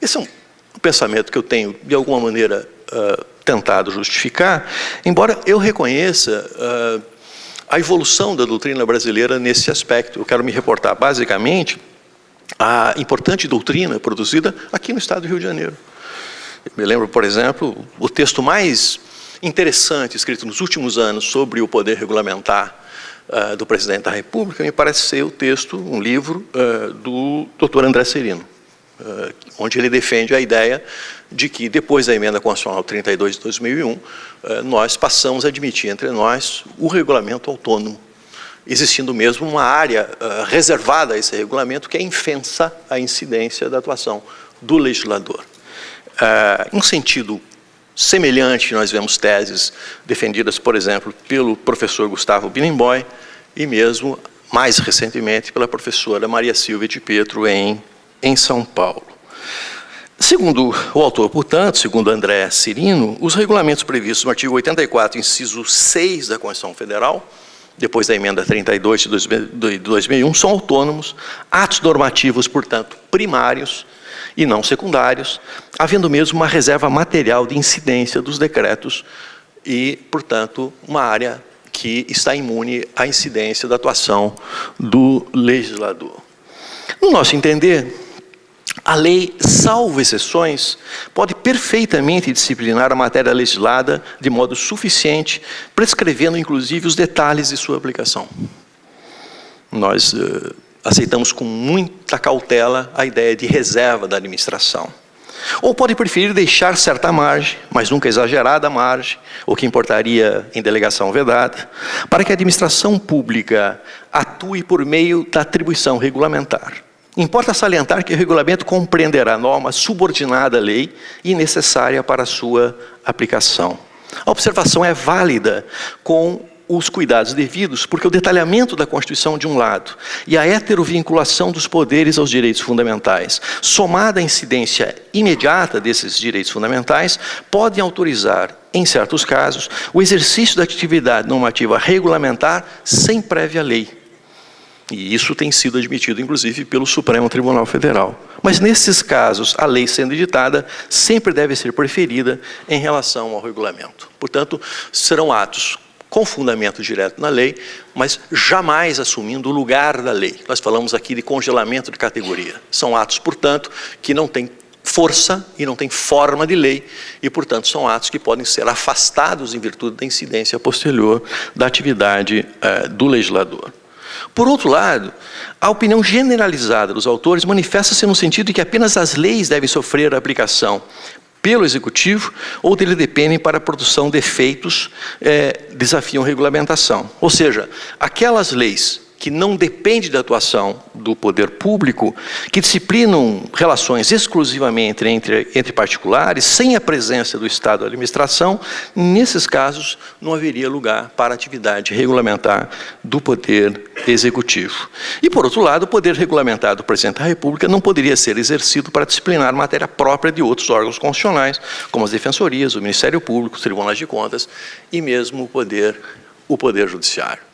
Esse é um pensamento que eu tenho, de alguma maneira, tentado justificar, embora eu reconheça a evolução da doutrina brasileira nesse aspecto. Eu quero me reportar, basicamente, à importante doutrina produzida aqui no estado do Rio de Janeiro. Eu me lembro, por exemplo, o texto mais interessante escrito nos últimos anos sobre o poder regulamentar do presidente da República, me parece ser o texto, um livro, do Dr. André Serino, onde ele defende a ideia de que, depois da emenda constitucional 32 de 2001, nós passamos a admitir entre nós o regulamento autônomo, existindo mesmo uma área reservada a esse regulamento que é infensa à incidência da atuação do legislador. Em sentido semelhante, nós vemos teses defendidas, por exemplo, pelo professor Gustavo Binemboy e mesmo, mais recentemente, pela professora Maria Silvia de Pietro em São Paulo. Segundo o autor, portanto, segundo André Serino, os regulamentos previstos no artigo 84, inciso 6 da Constituição Federal, depois da emenda 32 de 2001, são autônomos, atos normativos, portanto, primários e não secundários, havendo mesmo uma reserva material de incidência dos decretos e, portanto, uma área que está imune à incidência da atuação do legislador. No nosso entender, a lei, salvo exceções, pode perfeitamente disciplinar a matéria legislada de modo suficiente, prescrevendo, inclusive, os detalhes de sua aplicação. Nós aceitamos com muita cautela a ideia de reserva da administração. Ou pode preferir deixar certa margem, mas nunca exagerada margem, o que importaria em delegação vedada, para que a administração pública atue por meio da atribuição regulamentar. Importa salientar que o regulamento compreenderá norma subordinada à lei e necessária para a sua aplicação. A observação é válida com os cuidados devidos, porque o detalhamento da Constituição de um lado e a heterovinculação dos poderes aos direitos fundamentais, somada à incidência imediata desses direitos fundamentais, podem autorizar, em certos casos, o exercício da atividade normativa regulamentar sem prévia lei. E isso tem sido admitido, inclusive, pelo Supremo Tribunal Federal. Mas, nesses casos, a lei sendo editada sempre deve ser preferida em relação ao regulamento. Portanto, serão atos com fundamento direto na lei, mas jamais assumindo o lugar da lei. Nós falamos aqui de congelamento de categoria. São atos, portanto, que não têm força e não têm forma de lei e, portanto, são atos que podem ser afastados em virtude da incidência posterior da atividade do legislador. Por outro lado, a opinião generalizada dos autores manifesta-se no sentido de que apenas as leis devem sofrer a aplicação pelo Executivo ou dele dependem para a produção de efeitos desafiam regulamentação. Ou seja, aquelas leis que não dependem da atuação do poder público, que disciplinam relações exclusivamente entre particulares, sem a presença do Estado da administração, nesses casos não haveria lugar para a atividade regulamentar do Poder Executivo. E, por outro lado, o poder regulamentar do Presidente da República não poderia ser exercido para disciplinar matéria própria de outros órgãos constitucionais, como as defensorias, o Ministério Público, os tribunais de contas e mesmo o Poder Judiciário.